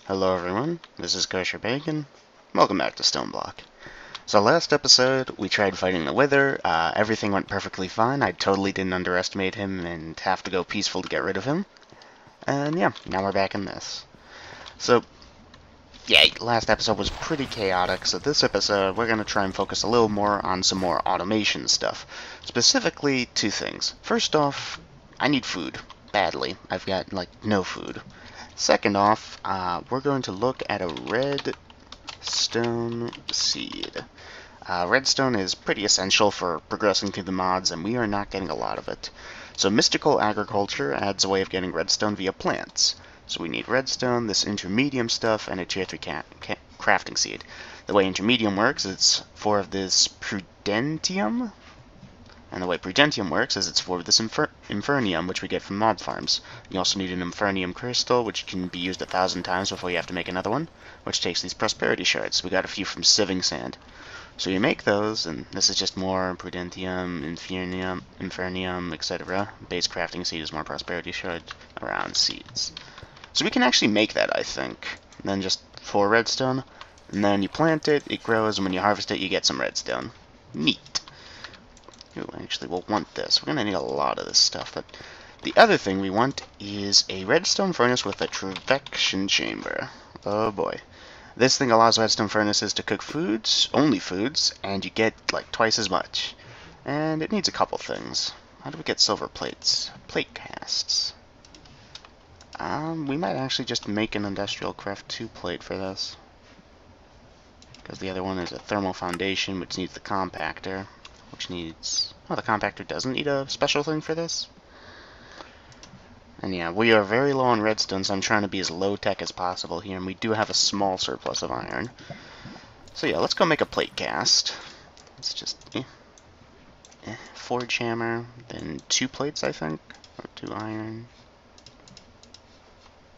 Hello everyone, this is Kosher Bacon. Welcome back to Stoneblock. So last episode, we tried fighting the Wither. Everything went perfectly fine. I totally didn't underestimate him and have to go peaceful to get rid of him. And yeah, now we're back in this. So, yeah, last episode was pretty chaotic, so this episode, we're going to try and focus a little more on some more automation stuff. Specifically, two things. First off, I need food. Badly. I've got, no food. Second off, we're going to look at a redstone seed. Redstone is pretty essential for progressing through the mods, and we are not getting a lot of it. So Mystical Agriculture adds a way of getting redstone via plants. So we need redstone, this intermedium stuff, and a tier 3 crafting seed. The way intermedium works is it's 4 of this prudentium, and the way Prudentium works is it's for this Infernium, which we get from mob farms. You also need an Infernium crystal, which can be used 1,000 times before you have to make another one, which takes these prosperity shards. We got a few from sieving sand. So you make those, and this is just more Prudentium, Infernium, etc. Base crafting seed is more prosperity shard around seeds. So we can actually make that, I think. And then just 4 redstone, and then you plant it, it grows, and when you harvest it, you get some redstone. Neat. Ooh, actually, we'll want this. We're going to need a lot of this stuff. But the other thing we want is a redstone furnace with a trifection chamber. Oh boy. This thing allows redstone furnaces to cook foods, only foods, and you get like twice as much. And it needs a couple things. How do we get silver plates? Plate casts. We might actually just make an Industrial Craft 2 plate for this. Because the other one is a thermal foundation, which needs the compactor. Which needs... Oh, the compactor doesn't need a special thing for this? And yeah, we are very low on redstone, so I'm trying to be as low-tech as possible here, and we do have a small surplus of iron. So yeah, let's go make a plate cast. It's just... forge hammer, then 2 plates, I think? Or 2 iron.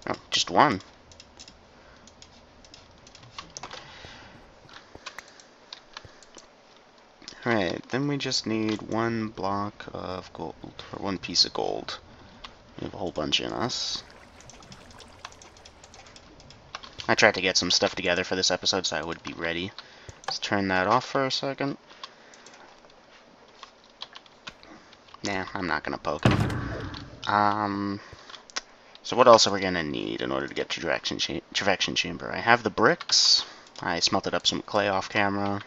Oh, just 1. Alright, then we just need 1 block of gold, or 1 piece of gold. We have a whole bunch in us. I tried to get some stuff together for this episode so I would be ready. Let's turn that off for a second. Nah, I'm not gonna poke him. So what else are we gonna need in order to get trifection chamber? I have the bricks. I smelted up some clay off camera.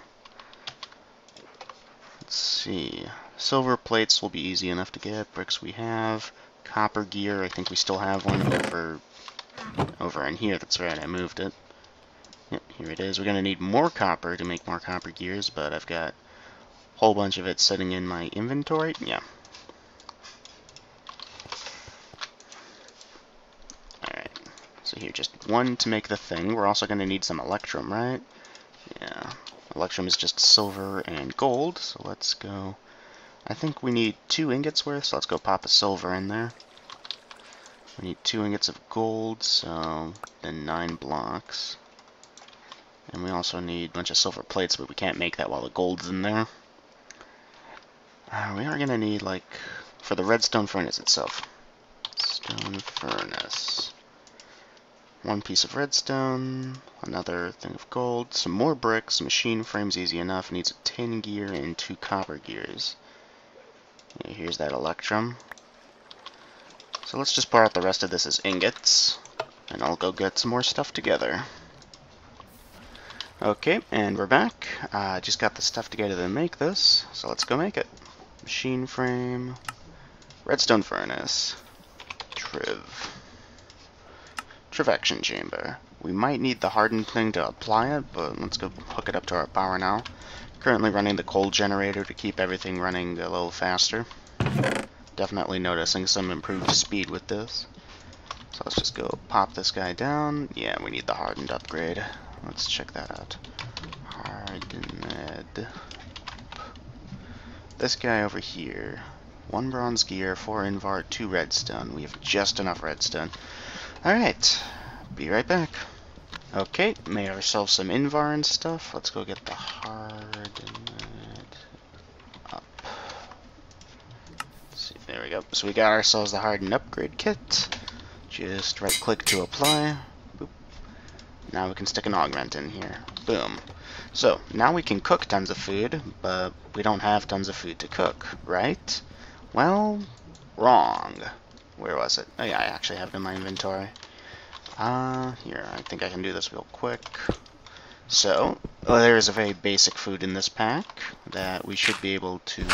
Let's see. Silver plates will be easy enough to get. Bricks we have. Copper gear, I think we still have one over in here. That's right, I moved it. Yep, here it is. We're going to need more copper to make more copper gears, but I've got a whole bunch of it sitting in my inventory. Yeah. Alright. So here, just 1 to make the thing. We're also going to need some electrum, right? Yeah. Electrum is just silver and gold, so let's go. I think we need 2 ingots worth, so let's go pop a silver in there. We need 2 ingots of gold, so then 9 blocks. And we also need a bunch of silver plates, but we can't make that while the gold's in there. We are going to need, for the redstone furnace itself. Stone furnace. 1 piece of redstone, another thing of gold, some more bricks, machine frame's easy enough, needs a tin gear and 2 copper gears. Yeah, here's that electrum. So let's just pour out the rest of this as ingots, and I'll go get some more stuff together. Okay, and we're back. Just got the stuff together to make this, so let's go make it. Machine frame, redstone furnace, trifection chamber. We might need the hardened thing to apply it, but let's go hook it up to our power now. Currently running the coal generator to keep everything running a little faster. Definitely noticing some improved speed with this. So let's just go pop this guy down. Yeah, we need the hardened upgrade. Let's check that out. Hardened. This guy over here. 1 bronze gear, 4 invar, 2 redstone. We have just enough redstone. Alright, be right back. Okay, made ourselves some invar and stuff. Let's go get the hardened up. Let's see, there we go. So we got ourselves the hardened upgrade kit. Just right click to apply. Boop. Now we can stick an augment in here. Boom. So, now we can cook tons of food, but we don't have tons of food to cook, right? Well, wrong. Where was it? Oh yeah, I actually have it in my inventory. Here, I think I can do this real quick. So, there is a very basic food in this pack that we should be able to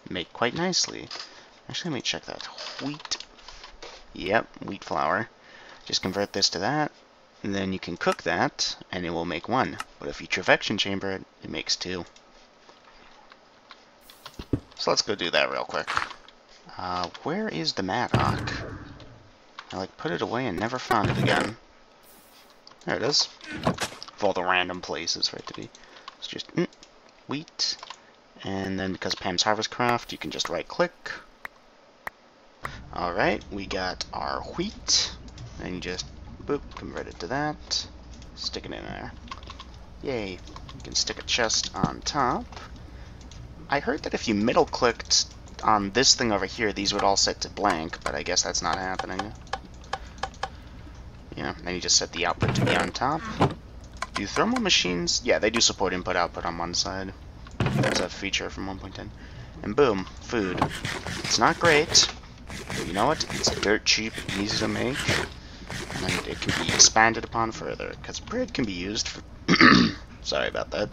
make quite nicely. Actually, let me check that. Wheat. Yep, wheat flour. Just convert this to that, and then you can cook that, and it will make one. But if you Trifection chamber it, it makes two. So let's go do that real quick. Where is the Madoc? I put it away and never found it again. There it is. Of all the random places for it to be. It's just wheat, and then because Pam's Harvest Craft, you can just right click. Alright, we got our wheat, and you just boop, convert it to that, stick it in there. Yay. You can stick a chest on top. I heard that if you middle clicked on this thing over here, these would all set to blank, but I guess that's not happening. Yeah, then you just set the output to be on top. Do thermal machines? Yeah, they do support input-output on one side. That's a feature from 1.10. And boom, food. It's not great, but you know what? It's dirt cheap and easy to make, and it can be expanded upon further, because bread can be used for... Sorry about that.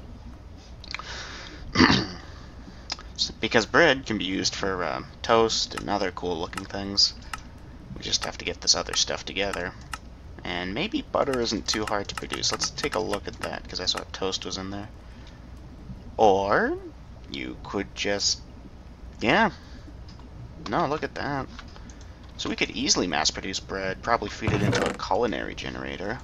Because bread can be used for toast and other cool-looking things. We just have to get this other stuff together. And maybe butter isn't too hard to produce. Let's take a look at that, because I saw toast was in there. Or you could just... Yeah. No, look at that. So we could easily mass-produce bread, probably feed it into a culinary generator.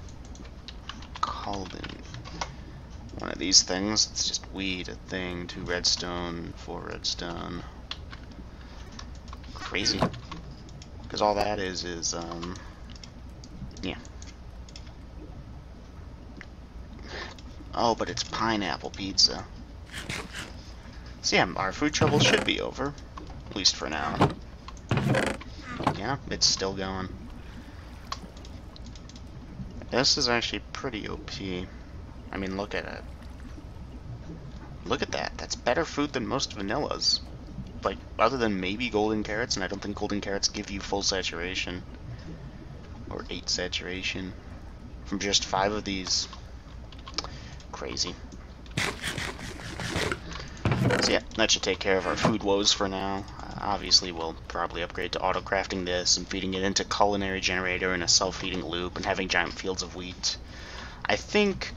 One of these things. It's just wheat, a thing, 2 redstone, 4 redstone. Crazy. Because all that is yeah. Oh, but it's pineapple pizza. So yeah, our food trouble should be over. At least for now. Yeah, it's still going. This is actually pretty OP. I mean, look at it. Look at that. That's better food than most vanillas. Like, other than maybe golden carrots, and I don't think golden carrots give you full saturation. Or 8 saturation. From just 5 of these. Crazy. So yeah, that should take care of our food woes for now. Obviously, we'll probably upgrade to auto-crafting this and feeding it into culinary generator in a self-feeding loop and having giant fields of wheat. I think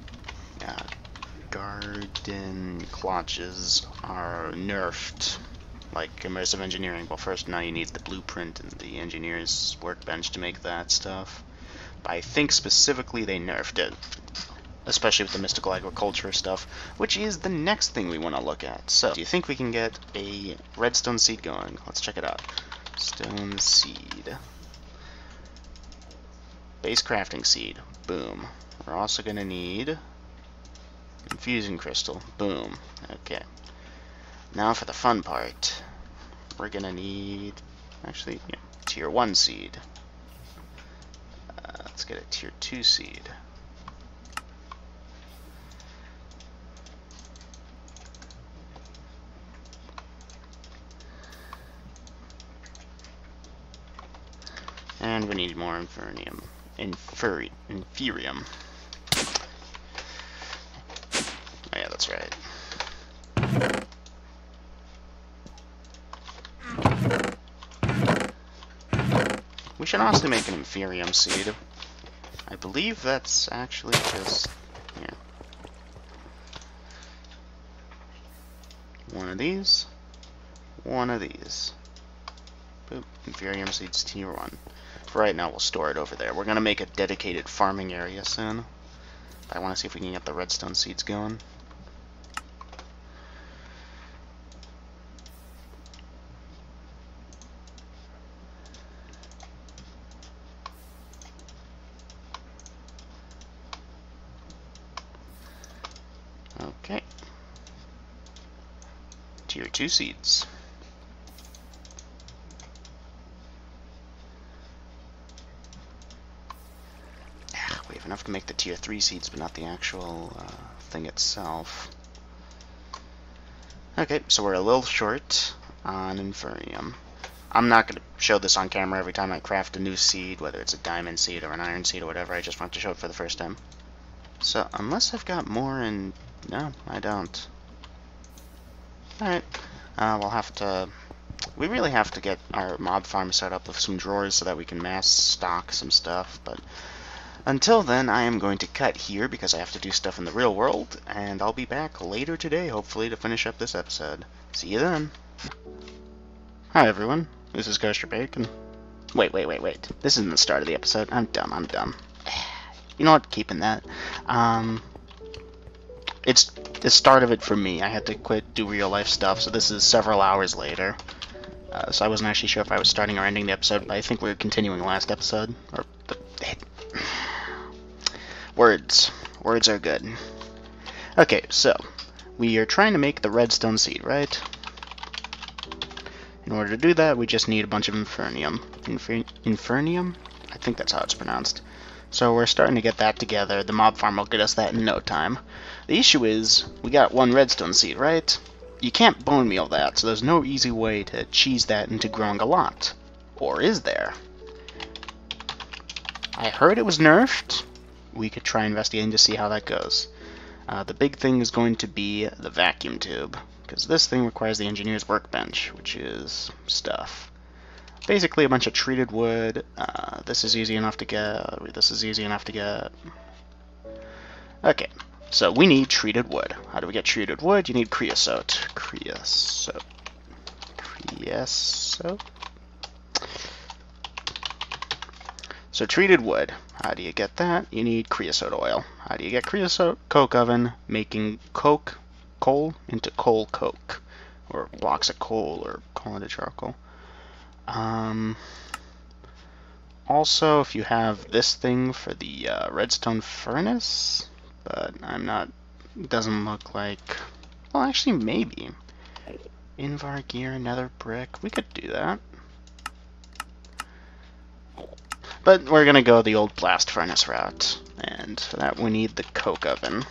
garden clutches are nerfed, like immersive engineering. Well, first now you need the blueprint and the engineer's workbench to make that stuff. But I think specifically they nerfed it, especially with the mystical agriculture stuff, which is the next thing we want to look at. So, do you think we can get a redstone seed going? Let's check it out. Stone seed. Base crafting seed. Boom. We're also going to need infusing crystal. Boom. Okay. Now for the fun part. We're going to need, actually, yeah, tier 1 seed. Let's get a tier 2 seed. And we need more inferium. Inferium. Oh yeah, that's right. We should honestly make an inferium seed. I believe that's actually just... yeah. One of these. One of these. Boop. Inferium seeds tier 1. For right now, we'll store it over there. We're going to make a dedicated farming area soon. I want to see if we can get the redstone seeds going. Okay. Tier 2 seeds. We have enough can make the tier 3 seeds, but not the actual thing itself. Okay, so we're a little short on Infernium. I'm not going to show this on camera every time I craft a new seed, whether it's a diamond seed or an iron seed or whatever. I just want to show it for the first time. So, unless I've got more in... No, I don't. Alright, we'll have to... We really have to get our mob farm set up with some drawers so that we can mass stock some stuff, but until then I am going to cut here because I have to do stuff in the real world, and I'll be back later today, hopefully, to finish up this episode. See you then! Hi everyone, this is Ghoster Bacon. Wait. This isn't the start of the episode. I'm dumb. You know what? Keeping that. It's the start of it for me. I had to quit, do real life stuff, so this is several hours later. So I wasn't actually sure if I was starting or ending the episode, but I think we're continuing last episode. Words. Words are good. Okay, so we are trying to make the redstone seed, right? In order to do that, we just need a bunch of Infernium. Infernium? I think that's how it's pronounced. So we're starting to get that together. The mob farm will get us that in no time. The issue is, we got one redstone seed, right? You can't bone meal that, so there's no easy way to cheese that into growing a lot. Or is there? I heard it was nerfed. We could try investigating to see how that goes. The big thing is going to be the vacuum tube, because this thing requires the engineer's workbench, which is stuff. Basically a bunch of treated wood. This is easy enough to get. This is easy enough to get. Okay, so we need treated wood. How do we get treated wood? You need creosote. Creosote. So treated wood. How do you get that? You need creosote oil. How do you get creosote? Coke oven, making coal into coal coke, or blocks of coal, or coal into charcoal. Also, if you have this thing for the redstone furnace, but I'm not, it doesn't look like, well, actually, maybe. Invar gear, nether brick, we could do that. But we're going to go the old blast furnace route, and for that we need the coke oven.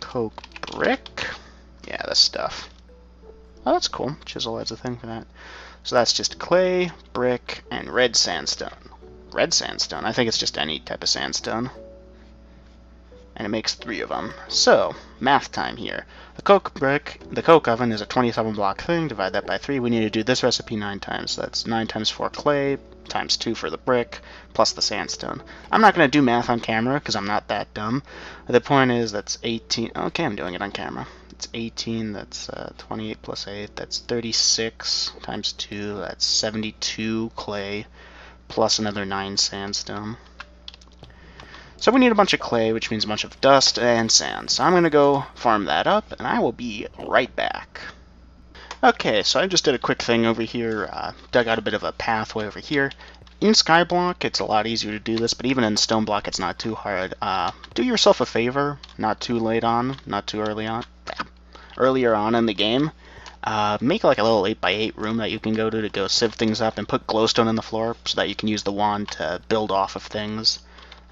Coke brick? Yeah, this stuff. Oh, that's cool. Chisel adds a thing for that. So that's just clay, brick, and red sandstone. Red sandstone? I think it's just any type of sandstone. And it makes 3 of them. So, math time here. The coke oven is a 27 block thing. Divide that by 3. We need to do this recipe 9 times. So that's 9 times 4 clay, times 2 for the brick, plus the sandstone. I'm not going to do math on camera, because I'm not that dumb. The point is, that's 18. Okay, I'm doing it on camera. It's 18, that's 28 plus 8, that's 36 times 2, that's 72 clay, plus another 9 sandstone. So we need a bunch of clay, which means a bunch of dust and sand. So I'm going to go farm that up, and I will be right back. Okay, so I just did a quick thing over here, dug out a bit of a pathway over here. In Skyblock, it's a lot easier to do this, but even in Stoneblock, it's not too hard. Do yourself a favor, not too late on, not too early on. Earlier on in the game, make like a little 8x8 room that you can go to go sieve things up, and put glowstone on the floor so that you can use the wand to build off of things.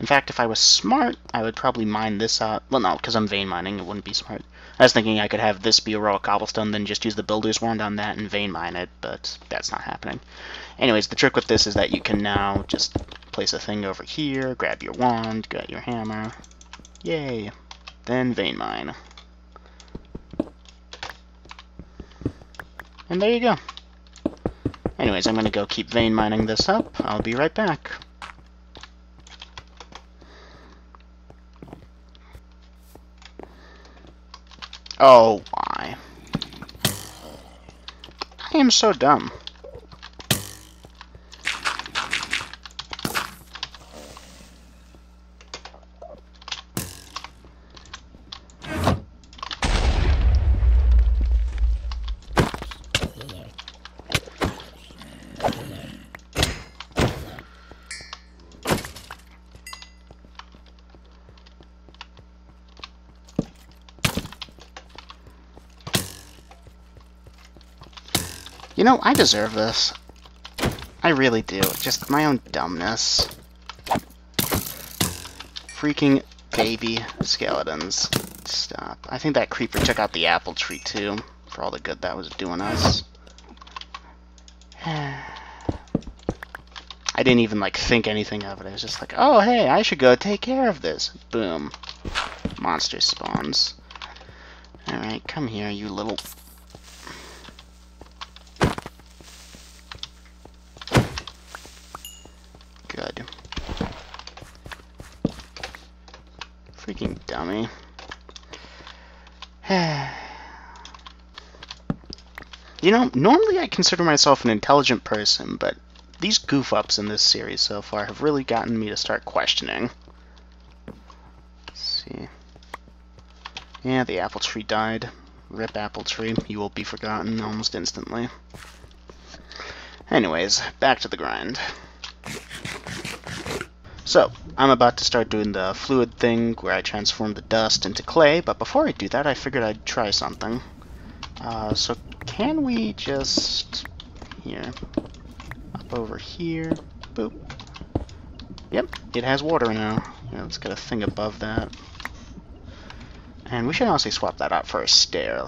In fact, if I was smart, I would probably mine this out. Well, no, because I'm vein mining, it wouldn't be smart. I was thinking I could have this be a row of cobblestone, then just use the builder's wand on that and vein mine it, but that's not happening. Anyways, the trick with this is that you can now just place a thing over here, grab your wand, grab your hammer, yay, then vein mine. And there you go. Anyways, I'm going to go keep vein mining this up. I'll be right back. Oh, why? I am so dumb. You know, I deserve this. I really do. Just my own dumbness. freaking baby skeletons. Stop. I think that creeper took out the apple tree too, for all the good that was doing us. I didn't even like think anything of it. I was just like, oh hey, I should go take care of this. Boom. Monster spawns. Alright, come here, you little... Good. Freaking dummy. You know, normally I consider myself an intelligent person, but these goof-ups in this series so far have really gotten me to start questioning. Let's see. Yeah, the apple tree died. Rip apple tree, you will be forgotten almost instantly. Anyways, back to the grind. So, I'm about to start doing the fluid thing where I transform the dust into clay, but before I do that, I figured I'd try something. So can we just... here. Up over here. Boop. Yep, it has water now. Yeah, let's get a thing above that. And we should honestly swap that out for a stair.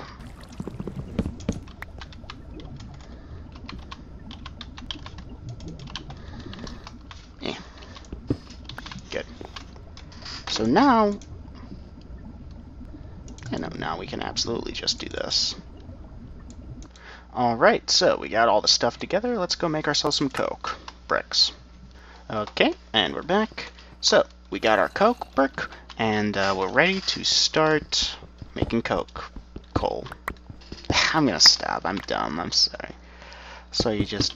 Good. So now... now we can absolutely just do this. Alright, so we got all the stuff together. Let's go make ourselves some coke. Bricks. Okay, and we're back. So, we got our coke brick, and we're ready to start making coke. Coal. I'm gonna stop. I'm dumb. I'm sorry. So you just...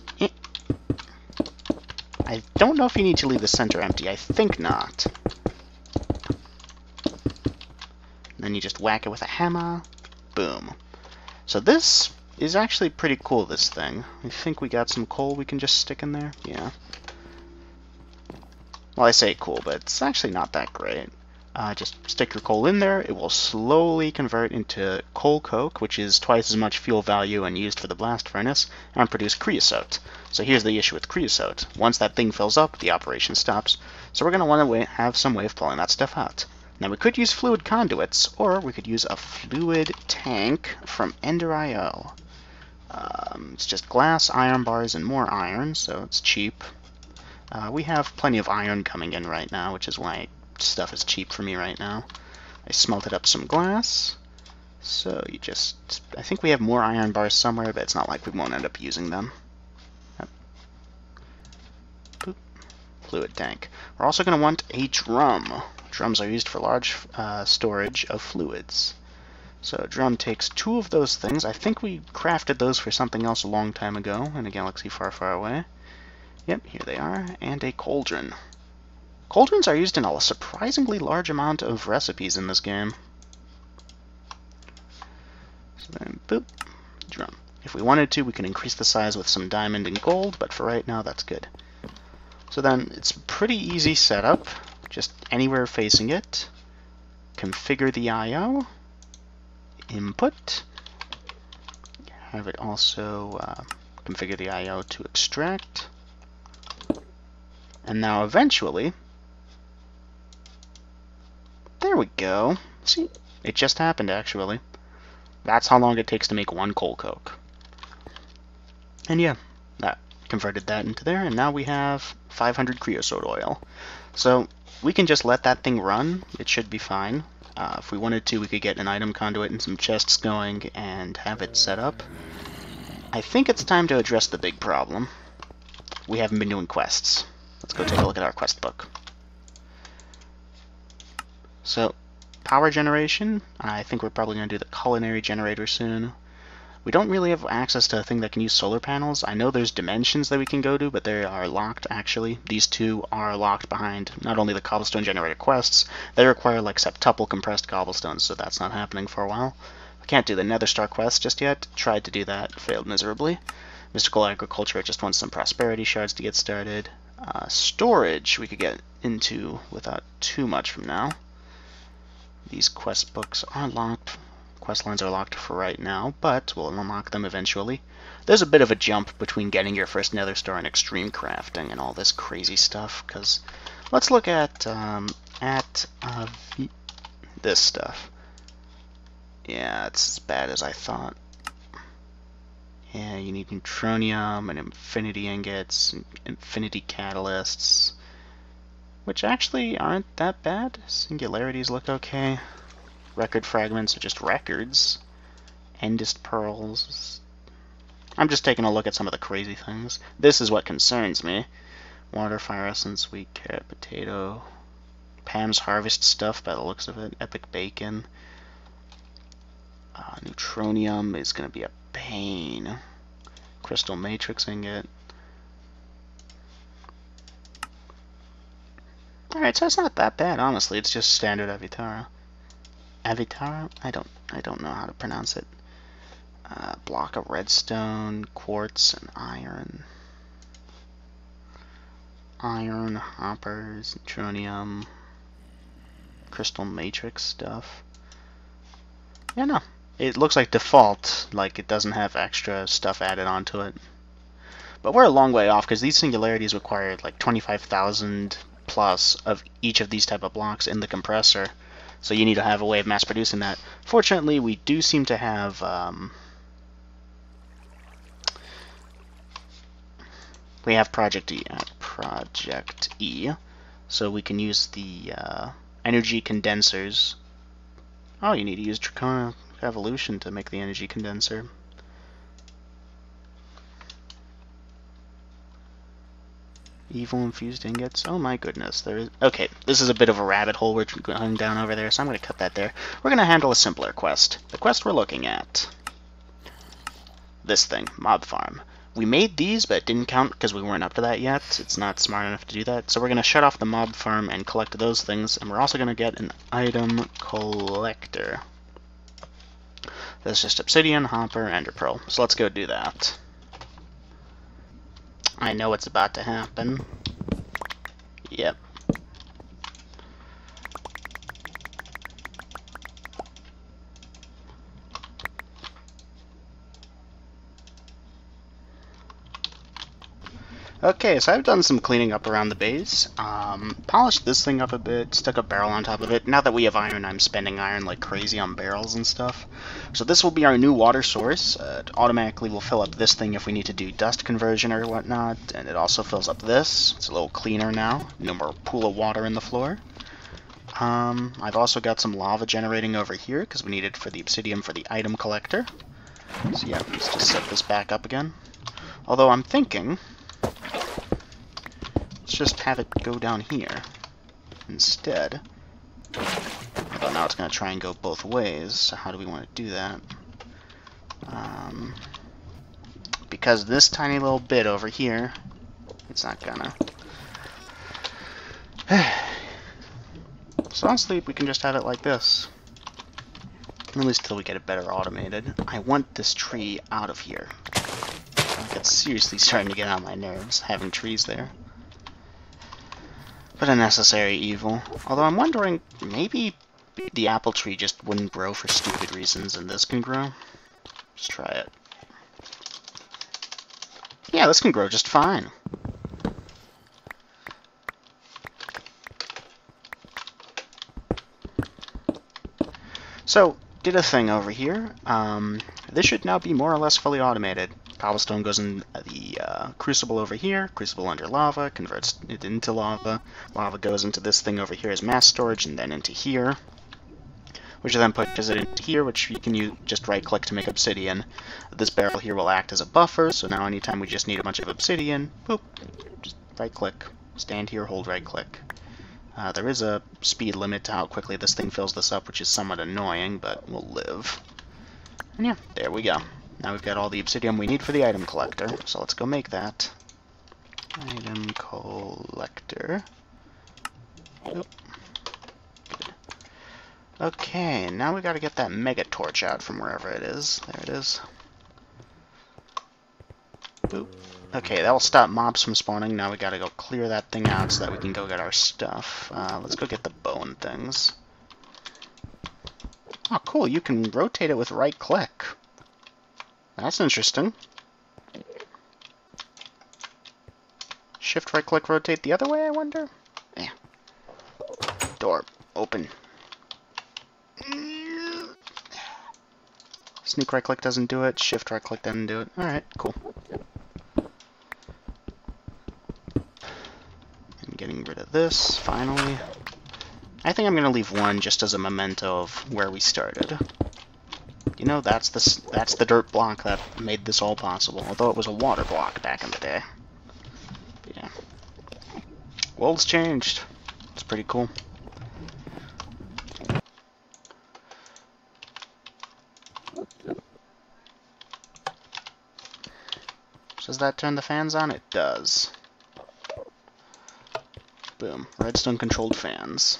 I don't know if you need to leave the center empty. I think not. Then you just whack it with a hammer. Boom. So this is actually pretty cool, this thing. I think we got some coal we can just stick in there. Yeah. Well, I say cool, but it's actually not that great. Just stick your coal in there. It will slowly convert into coal coke, which is twice as much fuel value and used for the blast furnace, and produce creosote. So here's the issue with creosote. Once that thing fills up, the operation stops. So we're going to want to have some way of pulling that stuff out. Now we could use fluid conduits, or we could use a fluid tank from Ender.io. It's just glass, iron bars, and more iron, so it's cheap. We have plenty of iron coming in right now, which is why stuff is cheap for me right now. I smelted up some glass, so you just... I think we have more iron bars somewhere, but it's not like we won't end up using them. Yep. Boop. Fluid tank. We're also going to want a drum. Drums are used for large storage of fluids. So a drum takes 2 of those things. I think we crafted those for something else a long time ago, in a galaxy far, far away. Yep, here they are. And a cauldron. Cauldrons are used in a surprisingly large amount of recipes in this game. So then, boop, drum. If we wanted to, we can increase the size with some diamond and gold, but for right now, that's good. So then, it's a pretty easy setup. Just anywhere facing it. Configure the I/O. Input. Have it also configure the I/O to extract. And now eventually, there we go. See, it just happened actually. That's how long it takes to make 1 coal coke. And yeah, that converted that into there, and now we have 500 creosote oil. So we can just let that thing run. It should be fine. If we wanted to, we could get an item conduit and some chests going and have it set up. I think it's time to address the big problem. We haven't been doing quests. Let's go take a look at our quest book. So, power generation. I think we're probably going to do the culinary generator soon. We don't really have access to a thing that can use solar panels. I know there's dimensions that we can go to, but they are locked, actually. These 2 are locked behind not only the cobblestone generator quests, they require like septuple compressed cobblestones, so that's not happening for a while. We can't do the Nether Star quest just yet. Tried to do that, failed miserably. Mystical agriculture just wants some prosperity shards to get started. Storage we could get into without too much from now. These quest books are locked. Quest lines are locked for right now, but we'll unlock them eventually. There's a bit of a jump between getting your first Nether Star and extreme crafting and all this crazy stuff, because let's look at at this stuff. Yeah, it's as bad as I thought. Yeah, you need neutronium and infinity ingots, and infinity catalysts, which actually aren't that bad. Singularities look okay. Record fragments are just records. Endist pearls. I'm just taking a look at some of the crazy things. This is what concerns me. Water, fire essence, wheat, carrot, potato. Pam's harvest stuff by the looks of it. Epic bacon. Neutronium is going to be a pain. Crystal matrix ingot. Alright, so it's not that bad, honestly. It's just standard Avitara. Avitara? I don't know how to pronounce it. Block of redstone, quartz, and iron. Iron, hoppers, neutronium, crystal matrix stuff. Yeah, no. It looks like default, like it doesn't have extra stuff added onto it. But we're a long way off, because these singularities require like 25,000 plus of each of these type of blocks in the compressor. So you need to have a way of mass producing that. Fortunately, we do seem to have Project E, so we can use the energy condensers. Oh, you need to use Draconic Evolution to make the energy condenser. Evil infused ingots. Oh my goodness. There is. Okay, this is a bit of a rabbit hole we're going down over there, so I'm going to cut that there. We're going to handle a simpler quest. The quest we're looking at. This thing, Mob Farm. We made these, but it didn't count because we weren't up to that yet. It's not smart enough to do that. So we're going to shut off the Mob Farm and collect those things, and we're also going to get an item collector. That's just obsidian, hopper, ender pearl. So let's go do that. I know what's about to happen. Yep. Okay, so I've done some cleaning up around the base. Polished this thing up a bit, stuck a barrel on top of it. Now that we have iron, I'm spending iron like crazy on barrels and stuff. So this will be our new water source. It automatically will fill up this thing if we need to do dust conversion or whatnot, and it also fills up this. It's a little cleaner now. No more pool of water in the floor. I've also got some lava generating over here because we need it for the obsidian for the item collector. So yeah, let's just set this back up again. Although I'm thinking, let's just have it go down here instead. But now it's going to try and go both ways, so how do we want to do that? Because this tiny little bit over here, it's not gonna. So honestly, we can just have it like this. At least until we get it better automated. I want this tree out of here. Like, it's seriously starting to get on my nerves, having trees there. But a necessary evil. Although I'm wondering, maybe the apple tree just wouldn't grow for stupid reasons and this can grow? Let's try it. Yeah, this can grow just fine. So, did a thing over here. This should now be more or less fully automated. Cobblestone goes in the crucible over here, crucible under lava, converts it into lava. Lava goes into this thing over here as mass storage, and then into here, which then pushes it into here, which you can use, just right-click to make obsidian. This barrel here will act as a buffer, so now anytime we just need a bunch of obsidian, boop, just right-click, stand here, hold right-click. There is a speed limit to how quickly this thing fills this up, which is somewhat annoying, but we'll live. And yeah, there we go. Now we've got all the obsidian we need for the item collector, so let's go make that. Item collector. Oop. Good. Okay, now we gotta get that mega torch out from wherever it is. There it is. Boop. Okay, that will stop mobs from spawning. Now we gotta go clear that thing out so that we can go get our stuff. Let's go get the bone things. Oh, cool, you can rotate it with right-click. That's interesting. Shift, right-click, rotate the other way, I wonder? Yeah. Door. Open. Sneak right click doesn't do it. Shift right click doesn't do it. Alright, cool. And getting rid of this, finally. I think I'm going to leave one just as a memento of where we started. You know, that's the dirt block that made this all possible, although it was a water block back in the day. Yeah. World's changed. It's pretty cool. Does that turn the fans on? It does. Boom. Redstone controlled fans.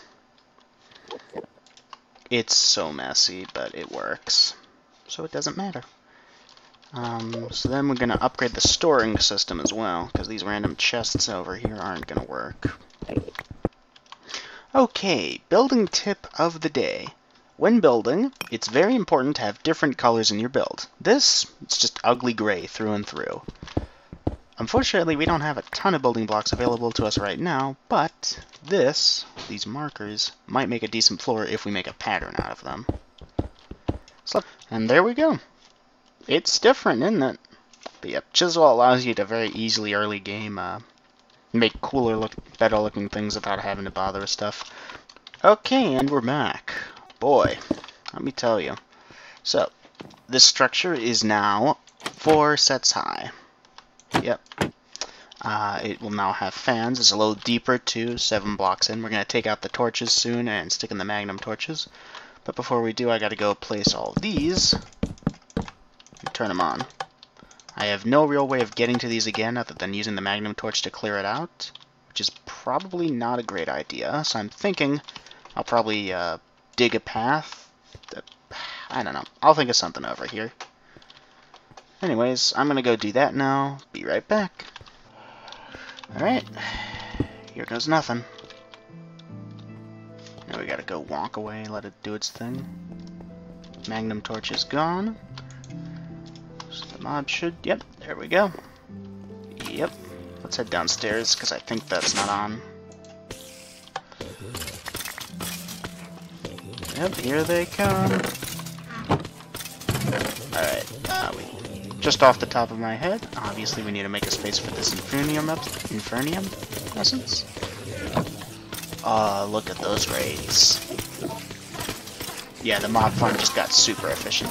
It's so messy, but it works. So it doesn't matter. So then we're going to upgrade the storing system as well, because these random chests over here aren't going to work. Okay, building tip of the day. When building, it's very important to have different colors in your build. This, it's just ugly gray through and through. Unfortunately, we don't have a ton of building blocks available to us right now, but these markers, might make a decent floor if we make a pattern out of them. So, and there we go. It's different, isn't it? But yep, Chisel allows you to very easily early game make better looking things without having to bother with stuff. Okay, and we're back. Boy, let me tell you. So, this structure is now 4 sets high. Yep. It will now have fans. It's a little deeper too, 7 blocks in. We're going to take out the torches soon and stick in the magnum torches. But before we do, I got to go place all of these and turn them on. I have no real way of getting to these again other than using the magnum torch to clear it out, which is probably not a great idea. So I'm thinking I'll probably dig a path. I don't know. I'll think of something over here. Anyways, I'm going to go do that now. Be right back. Alright. Here goes nothing. Now we gotta go walk away, let it do its thing. Magnum torch is gone. So the mob should... Yep, there we go. Yep. Let's head downstairs, because I think that's not on. Yep, here they come. Alright, just off the top of my head, obviously we need to make a space for this Infernium essence. Look at those raids. Yeah, the mob farm just got super efficient.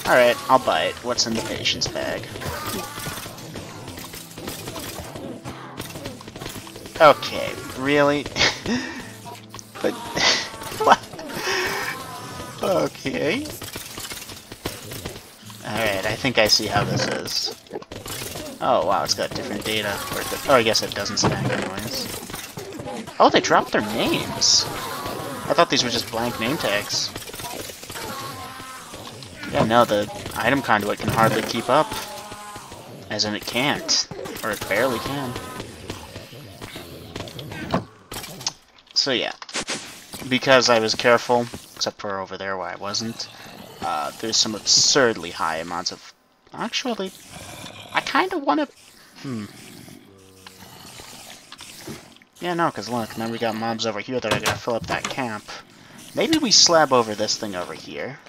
Alright, I'll buy it. What's in the patience bag? Okay, really? But... what? Okay. Alright, I think I see how this is. Oh, wow, it's got different data. Oh, I guess it doesn't stack anyways. Oh, they dropped their names. I thought these were just blank name tags. Yeah, no, the item conduit can hardly keep up. As in it can't. Or it barely can. So yeah. Because I was careful, except for over there where I wasn't, there's some absurdly high amounts of... Actually, I kind of want to... Yeah, no, because look, now we got mobs over here that are going to fill up that camp. Maybe we slab over this thing over here.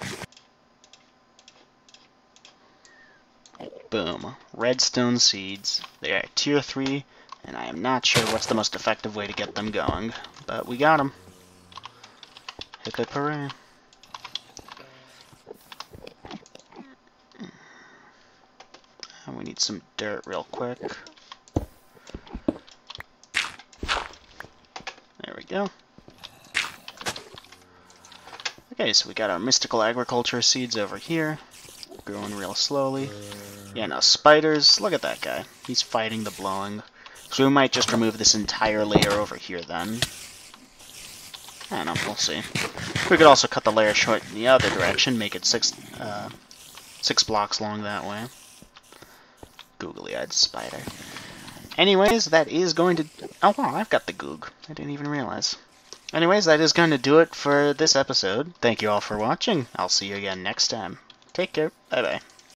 Boom. Redstone seeds. They are tier 3, and I am not sure what's the most effective way to get them going. But we got them. Hip hip hooray. And we need some dirt real quick. There we go. Okay, so we got our mystical agriculture seeds over here. Growing real slowly. Yeah, now spiders, look at that guy. He's fighting the blowing. So we might just remove this entire layer over here then. I don't know, we'll see. We could also cut the layer short in the other direction, make it 6 blocks long that way. Googly-eyed spider. Anyways, that is going to... Oh wow, I've got the goog. I didn't even realize. Anyways, that is going to do it for this episode. Thank you all for watching. I'll see you again next time. Take care. Bye-bye.